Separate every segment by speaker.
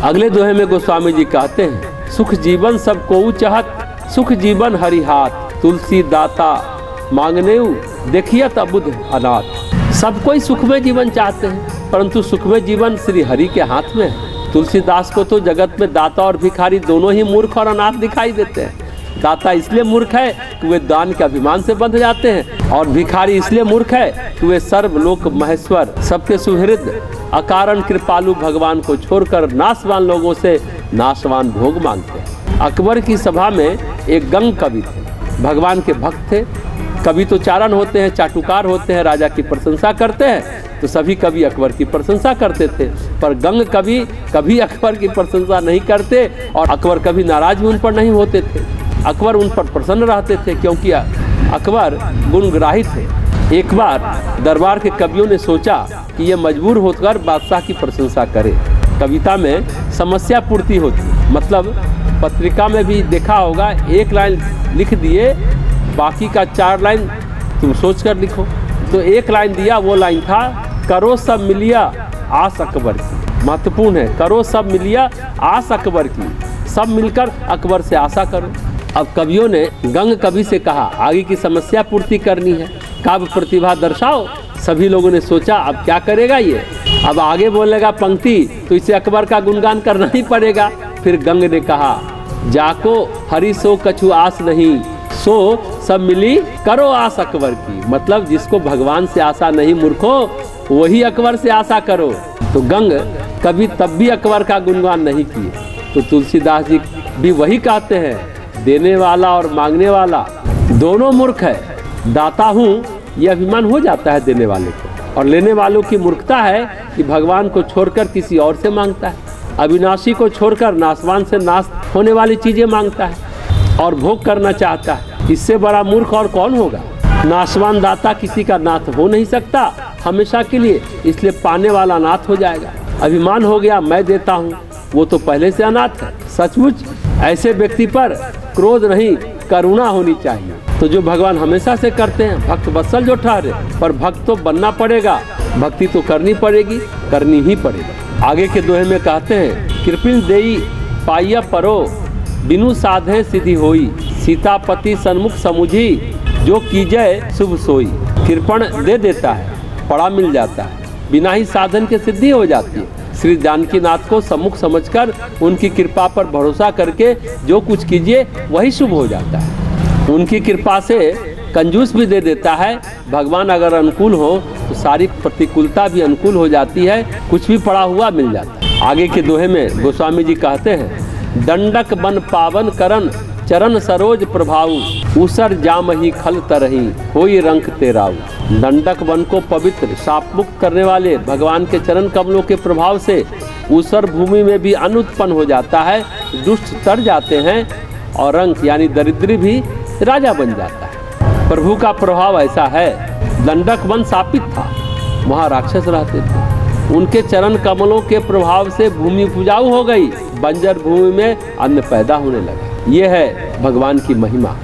Speaker 1: अगले दोहे में गोस्वामी जी कहते हैं, सुख जीवन सब कोऊ चाहत, सुख जीवन हरि हाथ, तुलसी दाता मांगने देखियत अबुध अनाथ। सब कोई सुखमय जीवन चाहते हैं, परंतु सुखमय जीवन श्री हरि के हाथ में है। तुलसीदास को तो जगत में दाता और भिखारी दोनों ही मूर्ख और अनाथ दिखाई देते हैं। दाता इसलिए मूर्ख है कि वे दान के अभिमान से बंध जाते हैं, और भिखारी इसलिए मूर्ख है कि वे सर्वलोक महेश्वर सबके सुहृद अकारण कृपालु भगवान को छोड़कर नाशवान लोगों से नाशवान भोग मांगते हैं। अकबर की सभा में एक गंग कवि थे, भगवान के भक्त थे। कवि तो चारण होते हैं, चाटुकार होते हैं, राजा की प्रशंसा करते हैं, तो सभी कवि अकबर की प्रशंसा करते थे। पर गंग कवि कभी अकबर की प्रशंसा नहीं करते, और अकबर कभी नाराज भी उन पर नहीं होते थे। अकबर उन पर प्रसन्न रहते थे, क्योंकि अकबर गुणग्राही थे। एक बार दरबार के कवियों ने सोचा कि ये मजबूर होकर बादशाह की प्रशंसा करे। कविता में समस्या पूर्ति होती, मतलब पत्रिका में भी देखा होगा, एक लाइन लिख दिए, बाकी का 4 लाइन तुम सोच कर लिखो। तो एक लाइन दिया, वो लाइन था, करो सब मिलिया आस अकबर की। महत्वपूर्ण है, करो सब मिलिया आस अकबर की, सब मिलकर अकबर से आशा करो। अब कवियों ने गंग कवि से कहा, आगे की समस्या पूर्ति करनी है, काव्य प्रतिभा दर्शाओ। सभी लोगों ने सोचा अब क्या करेगा ये, अब आगे बोलेगा पंक्ति तो इसे अकबर का गुणगान करना ही पड़ेगा। फिर गंग ने कहा, जाको हरि सो कछु आस नहीं, सो सब मिली करो आस अकबर की। मतलब जिसको भगवान से आशा नहीं मूर्खो, वही अकबर से आशा करो। तो गंग कभी तब भी अकबर का गुणगान नहीं किए। तो तुलसीदास जी भी वही कहते हैं, देने वाला और मांगने वाला दोनों मूर्ख है। दाता हूँ यह अभिमान हो जाता है देने वाले को, और लेने वालों की मूर्खता है कि भगवान को छोड़कर किसी और से मांगता है, अविनाशी को छोड़कर नाशवान से नाश होने वाली चीजें मांगता है और भोग करना चाहता है। इससे बड़ा मूर्ख और कौन होगा। नाशवान दाता किसी का नाथ हो नहीं सकता हमेशा के लिए, इसलिए पाने वाला नाथ हो जाएगा। अभिमान हो गया मैं देता हूँ, वो तो पहले से अनाथ है। सचमुच ऐसे व्यक्ति पर क्रोध नहीं करुणा होनी चाहिए। तो जो भगवान हमेशा से करते हैं, भक्त वत्सल जो ठहरे, पर भक्त तो बनना पड़ेगा, भक्ति तो करनी पड़ेगी, करनी ही पड़ेगा। आगे के दोहे में कहते हैं, कृपिण देई पाइया परो, बिनु साधे सिद्धि होई, सीतापति सन्मुख समुझी, जो कीजय शुभ सोई। कृपण दे देता है, पड़ा मिल जाता है, बिना ही साधन के सिद्धि हो जाती है। श्री जानकीनाथ को सम्मुख समझकर उनकी कृपा पर भरोसा करके जो कुछ कीजिए वही शुभ हो जाता है। उनकी कृपा से कंजूस भी दे देता है। भगवान अगर अनुकूल हो तो सारी प्रतिकूलता भी अनुकूल हो जाती है, कुछ भी पड़ा हुआ मिल जाता है। आगे के दोहे में गोस्वामी जी कहते हैं, दंडक बन पावन करन, चरण सरोज प्रभाऊ, उसर जाम ही खल तरही, होई रंक तेराऊ। दंडक वन को पवित्र शाप मुक्त करने वाले भगवान के चरण कमलों के प्रभाव से उसर भूमि में भी अन्न उत्पन्न हो जाता है, दुष्ट तर जाते हैं, और रंक यानी दरिद्री भी राजा बन जाता है। प्रभु का प्रभाव ऐसा है, दंडक वन शापित था, वहाँ राक्षस रहते थे, उनके चरण कमलों के प्रभाव से भूमि उपजाऊ हो गई, बंजर भूमि में अन्न पैदा होने लगा। ये है भगवान की महिमा।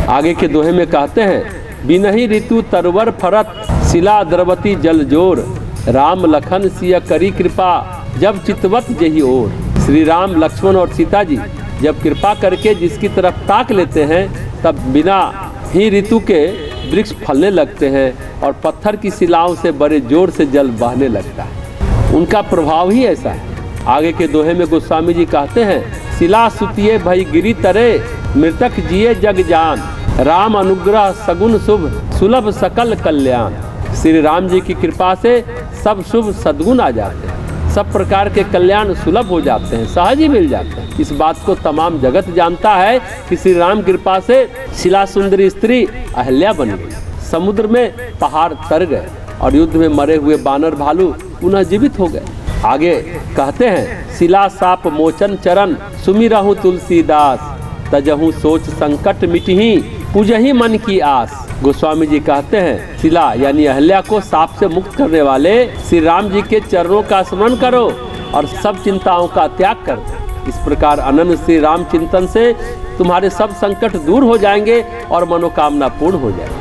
Speaker 1: आगे के दोहे में कहते हैं, बिनहि ऋतु तरवर फरत, शिला द्रवती जल जोर, राम लखन सिय करी कृपा, जब चितवत जही ओर। श्री राम लक्ष्मण और सीता जी जब कृपा करके जिसकी तरफ ताक लेते हैं, तब बिना ही ऋतु के वृक्ष फलने लगते हैं और पत्थर की शिलाओं से बड़े जोर से जल बहने लगता है। उनका प्रभाव ही ऐसा है। आगे के दोहे में गोस्वामी जी कहते हैं, शिला सुतिये भई गिरी तरे, मृतक जिये जग जान, राम अनुग्रह सगुन शुभ, सुलभ सकल कल्याण। श्री राम जी की कृपा से सब शुभ सद्गुण आ जाते हैं, सब प्रकार के कल्याण सुलभ हो जाते हैं, सहज ही मिल जाते हैं। इस बात को तमाम जगत जानता है कि श्री राम कृपा से शिला सुंदरी स्त्री अहल्या बन गई, समुद्र में पहाड़ तर गए, और युद्ध में मरे हुए बानर भालू पुनः जीवित हो गए। आगे कहते हैं, शिला साप मोचन चरण, सुमिरहु तुलसीदास, तजहु सोच संकट मिटही, पूजही मन की आस। गोस्वामी जी कहते हैं, शिला यानी अहल्या को साप से मुक्त करने वाले श्री राम जी के चरणों का स्मरण करो और सब चिंताओं का त्याग कर दो। इस प्रकार अनन्य श्री राम चिंतन से तुम्हारे सब संकट दूर हो जाएंगे और मनोकामना पूर्ण हो जाएगी।